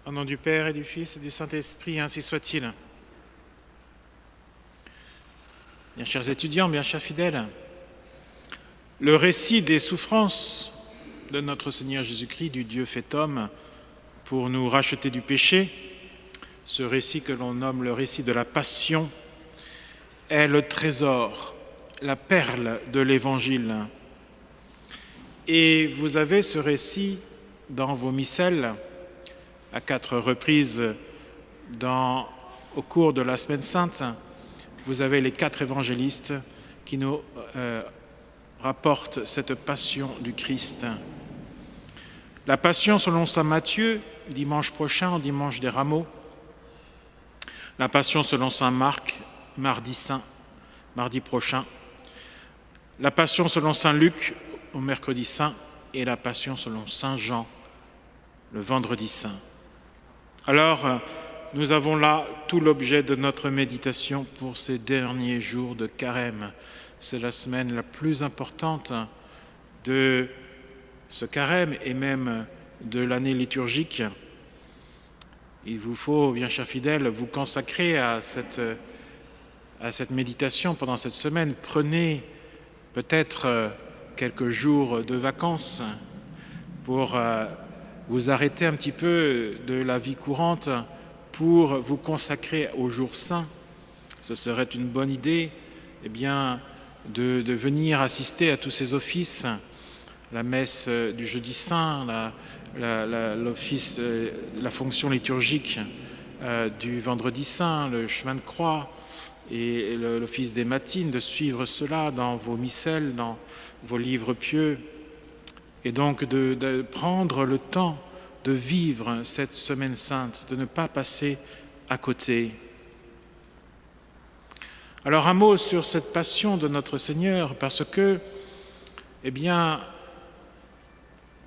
Au nom du Père et du Fils et du Saint-Esprit, ainsi soit-il. Bien chers étudiants, bien chers fidèles, le récit des souffrances de notre Seigneur Jésus-Christ, du Dieu fait homme, pour nous racheter du péché, ce récit que l'on nomme le récit de la Passion, est le trésor, la perle de l'Évangile. Et vous avez ce récit dans vos missels, à 4 reprises au cours de la Semaine Sainte. Vous avez les 4 évangélistes qui nous rapportent cette passion du Christ. La passion selon saint Matthieu, dimanche prochain, au dimanche des Rameaux. La passion selon saint Marc, mardi saint, mardi prochain. La passion selon saint Luc, au mercredi saint. Et la passion selon saint Jean, le vendredi saint. Alors, nous avons là tout l'objet de notre méditation pour ces derniers jours de Carême. C'est la semaine la plus importante de ce Carême et même de l'année liturgique. Il vous faut, bien chers fidèles, vous consacrer à cette méditation pendant cette semaine. Prenez peut-être quelques jours de vacances pour vous arrêter un petit peu de la vie courante pour vous consacrer aux jours saints. Ce serait une bonne idée de venir assister à tous ces offices, la messe du jeudi saint, l'office, la fonction liturgique du vendredi saint, le chemin de croix et l'office des matines, de suivre cela dans vos missels, dans vos livres pieux. Et donc de prendre le temps de vivre cette semaine sainte, de ne pas passer à côté. Alors un mot sur cette passion de notre Seigneur, parce que,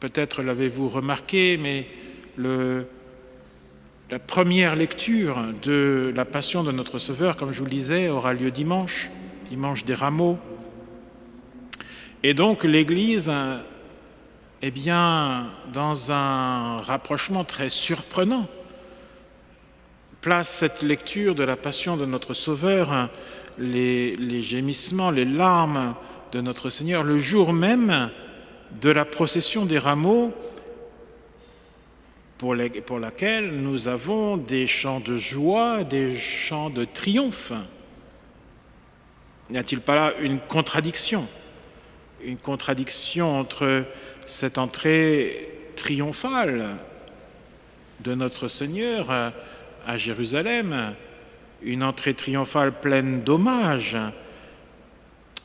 peut-être l'avez-vous remarqué, mais la première lecture de la passion de notre Sauveur, comme je vous le disais, aura lieu dimanche des Rameaux. Et donc l'Église, dans un rapprochement très surprenant, place cette lecture de la passion de notre Sauveur, les gémissements, les larmes de notre Seigneur, le jour même de la procession des Rameaux, pour laquelle nous avons des chants de joie, des chants de triomphe. N'y a-t-il pas là une contradiction entre cette entrée triomphale de notre Seigneur à Jérusalem, une entrée triomphale pleine d'hommages,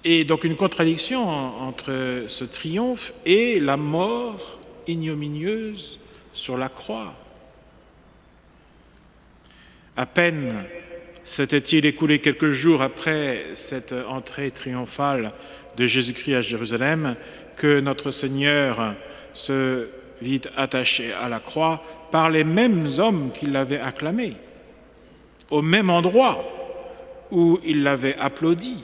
et donc une contradiction entre ce triomphe et la mort ignominieuse sur la croix. À peine s'était-il écoulé quelques jours après cette entrée triomphale de Jésus-Christ à Jérusalem que notre Seigneur se vit attaché à la croix par les mêmes hommes qui l'avaient acclamé, au même endroit où il l'avait applaudi.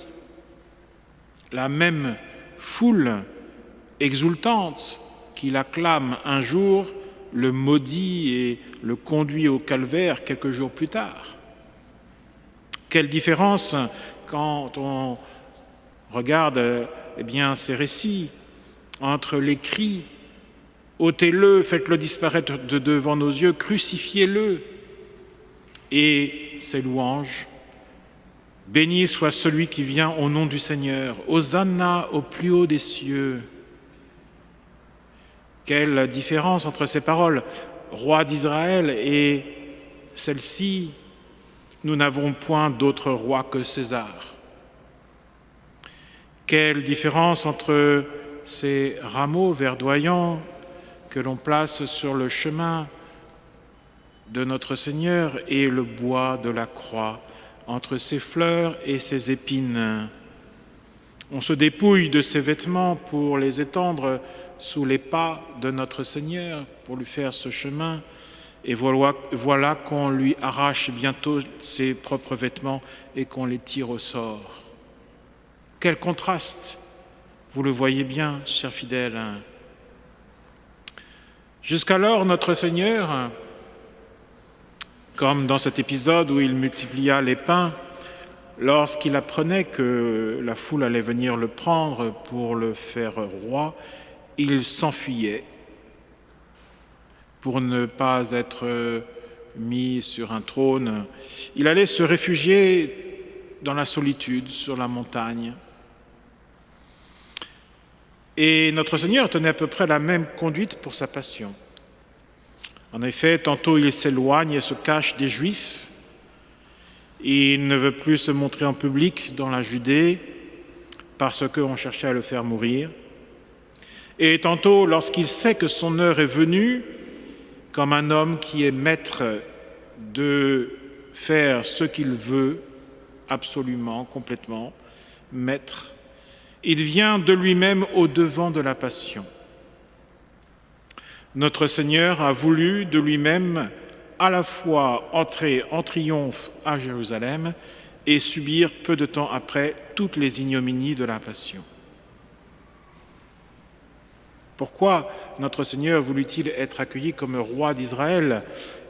La même foule exultante qui l'acclame un jour le maudit et le conduit au calvaire quelques jours plus tard. Quelle différence quand on regarde ces récits entre les cris « ôtez-le, faites-le disparaître de devant nos yeux, crucifiez-le » et ces louanges « Béni soit celui qui vient au nom du Seigneur, Hosanna au plus haut des cieux ». Quelle différence entre ces paroles, roi d'Israël, et celle-ci, nous n'avons point d'autre roi que César. Quelle différence entre ces rameaux verdoyants que l'on place sur le chemin de notre Seigneur et le bois de la croix, entre ses fleurs et ses épines. On se dépouille de ses vêtements pour les étendre sous les pas de notre Seigneur, pour lui faire ce chemin, et voilà qu'on lui arrache bientôt ses propres vêtements et qu'on les tire au sort. Quel contraste! Vous le voyez bien, chers fidèles. Jusqu'alors, notre Seigneur Comme dans cet épisode où il multiplia les pains, lorsqu'il apprenait que la foule allait venir le prendre pour le faire roi, il s'enfuyait pour ne pas être mis sur un trône. Il allait se réfugier dans la solitude, sur la montagne. Et notre Seigneur tenait à peu près la même conduite pour sa passion. En effet, tantôt il s'éloigne et se cache des Juifs. Il ne veut plus se montrer en public dans la Judée parce qu'on cherchait à le faire mourir. Et tantôt, lorsqu'il sait que son heure est venue, comme un homme qui est maître de faire ce qu'il veut, absolument, complètement, maître, il vient de lui-même au-devant de la passion. Notre Seigneur a voulu de lui-même à la fois entrer en triomphe à Jérusalem et subir peu de temps après toutes les ignominies de la passion. Pourquoi notre Seigneur voulut-il être accueilli comme roi d'Israël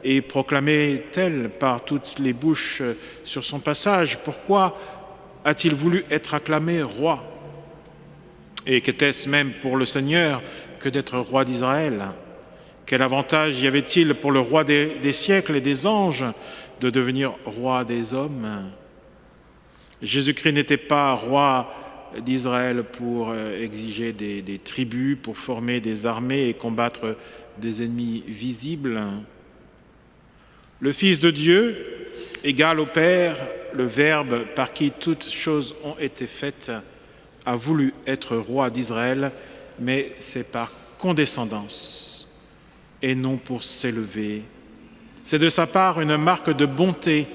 et proclamé tel par toutes les bouches sur son passage? Pourquoi a-t-il voulu être acclamé roi? Et qu'était-ce même pour le Seigneur que d'être roi d'Israël? Quel avantage y avait-il pour le roi des siècles et des anges de devenir roi des hommes? Jésus-Christ n'était pas roi d'Israël pour exiger des tribus, pour former des armées et combattre des ennemis visibles. Le Fils de Dieu, égal au Père, le Verbe par qui toutes choses ont été faites, a voulu être roi d'Israël, mais c'est par condescendance et non pour s'élever. C'est de sa part une marque de bonté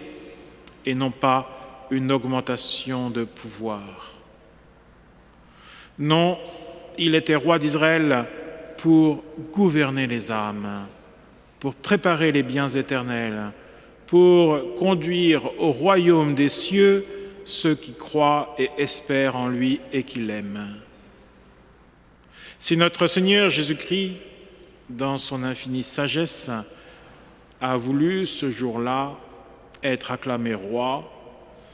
et non pas une augmentation de pouvoir. Non, il était roi d'Israël pour gouverner les âmes, pour préparer les biens éternels, pour conduire au royaume des cieux ceux qui croient et espèrent en lui et qui l'aiment. Si notre Seigneur Jésus-Christ, dans son infinie sagesse, a voulu ce jour-là être acclamé roi,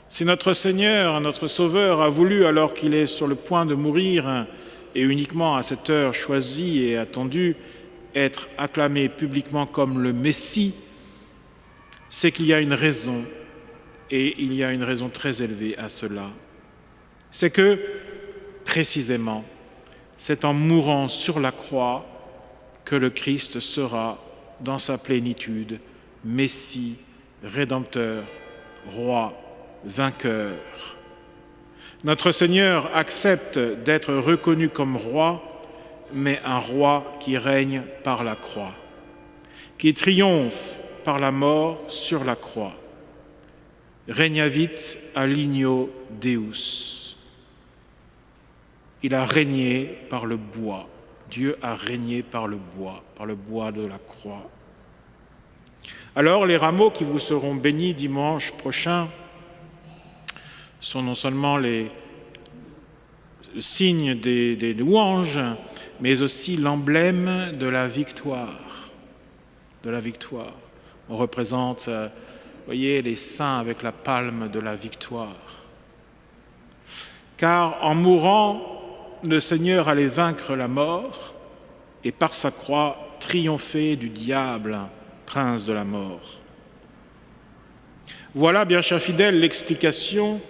si notre Seigneur, notre Sauveur, a voulu, alors qu'il est sur le point de mourir, et uniquement à cette heure choisie et attendue, être acclamé publiquement comme le Messie, c'est qu'il y a une raison, et il y a une raison très élevée à cela. C'est que, précisément, c'est en mourant sur la croix que le Christ sera, dans sa plénitude, Messie, Rédempteur, Roi, vainqueur. Notre Seigneur accepte d'être reconnu comme roi, mais un roi qui règne par la croix, qui triomphe par la mort sur la croix. Regnavit alignio Deus. Il a régné par le bois. Dieu a régné par le bois de la croix. Alors les rameaux qui vous seront bénis dimanche prochain sont non seulement les signes des louanges, mais aussi l'emblème de la victoire. De la victoire. On représente, voyez, les saints avec la palme de la victoire. Car en mourant, le Seigneur allait vaincre la mort et par sa croix triompher du diable, prince de la mort. Voilà, bien chers fidèles, l'explication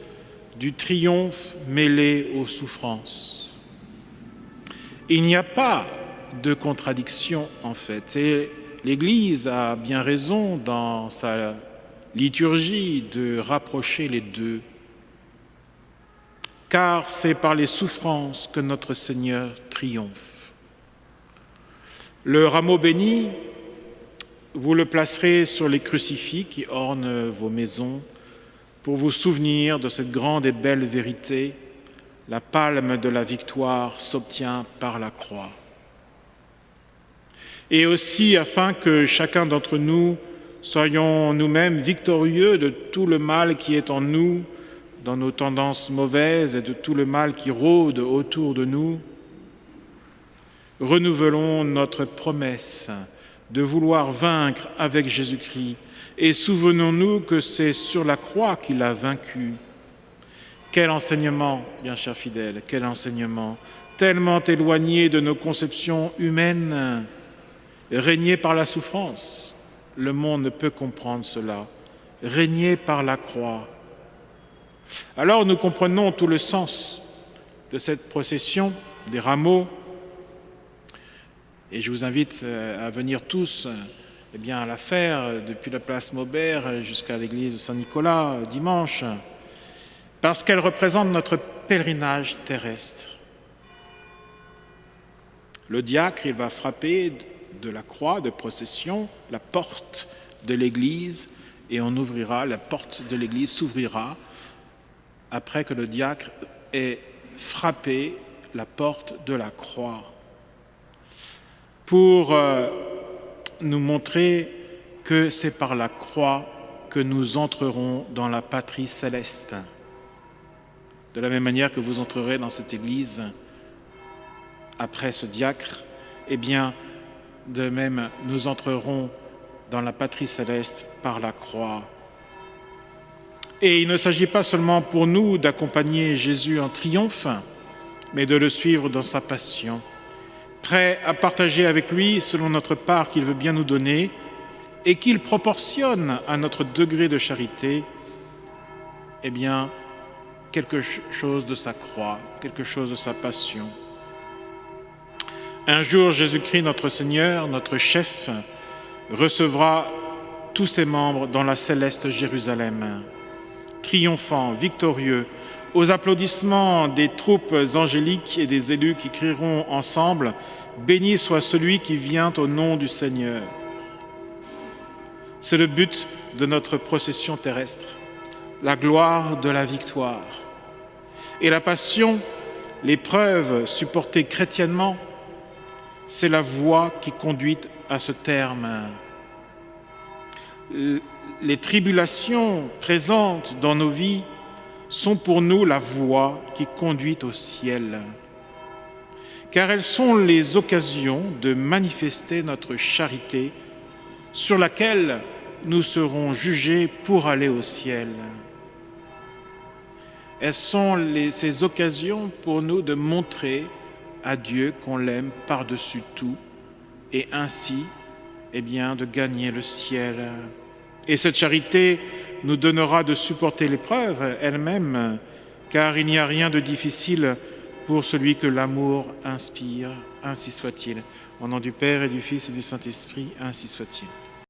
du triomphe mêlé aux souffrances. Il n'y a pas de contradiction en fait. Et l'Église a bien raison dans sa liturgie de rapprocher les deux. Car c'est par les souffrances que notre Seigneur triomphe. Le rameau béni, vous le placerez sur les crucifix qui ornent vos maisons pour vous souvenir de cette grande et belle vérité. La palme de la victoire s'obtient par la croix. Et aussi afin que chacun d'entre nous soyons nous-mêmes victorieux de tout le mal qui est en nous, dans nos tendances mauvaises et de tout le mal qui rôde autour de nous, renouvelons notre promesse de vouloir vaincre avec Jésus-Christ. Et souvenons-nous que c'est sur la croix qu'il a vaincu. Quel enseignement, bien chers fidèles, quel enseignement, tellement éloigné de nos conceptions humaines, régné par la souffrance. Le monde ne peut comprendre cela. Régné par la croix. Alors nous comprenons tout le sens de cette procession des rameaux. Et je vous invite à venir tous à la faire depuis la place Maubert jusqu'à l'église de Saint-Nicolas dimanche, parce qu'elle représente notre pèlerinage terrestre. Le diacre, il va frapper de la croix de procession la porte de l'église et on ouvrira, la porte de l'église s'ouvrira après que le diacre ait frappé la porte de la croix pour nous montrer que c'est par la croix que nous entrerons dans la patrie céleste. De la même manière que vous entrerez dans cette église après ce diacre, eh bien, de même, nous entrerons dans la patrie céleste par la croix. Et il ne s'agit pas seulement pour nous d'accompagner Jésus en triomphe, mais de le suivre dans sa passion, prêt à partager avec lui selon notre part qu'il veut bien nous donner et qu'il proportionne à notre degré de charité, eh bien, quelque chose de sa croix, quelque chose de sa passion. Un jour, Jésus-Christ, notre Seigneur, notre chef, recevra tous ses membres dans la céleste Jérusalem, triomphant, victorieux, aux applaudissements des troupes angéliques et des élus qui crieront ensemble « Béni soit celui qui vient au nom du Seigneur ». C'est le but de notre procession terrestre, la gloire de la victoire. Et la passion, l'épreuve supportée chrétiennement, c'est la voie qui conduit à ce terme. Les tribulations présentes dans nos vies sont pour nous la voie qui conduit au ciel, car elles sont les occasions de manifester notre charité sur laquelle nous serons jugés pour aller au ciel. Elles sont ces occasions pour nous de montrer à Dieu qu'on l'aime par-dessus tout et ainsi, de gagner le ciel. Et cette charité nous donnera de supporter l'épreuve elle-même, car il n'y a rien de difficile pour celui que l'amour inspire. Ainsi soit-il. Au nom du Père et du Fils et du Saint-Esprit, ainsi soit-il.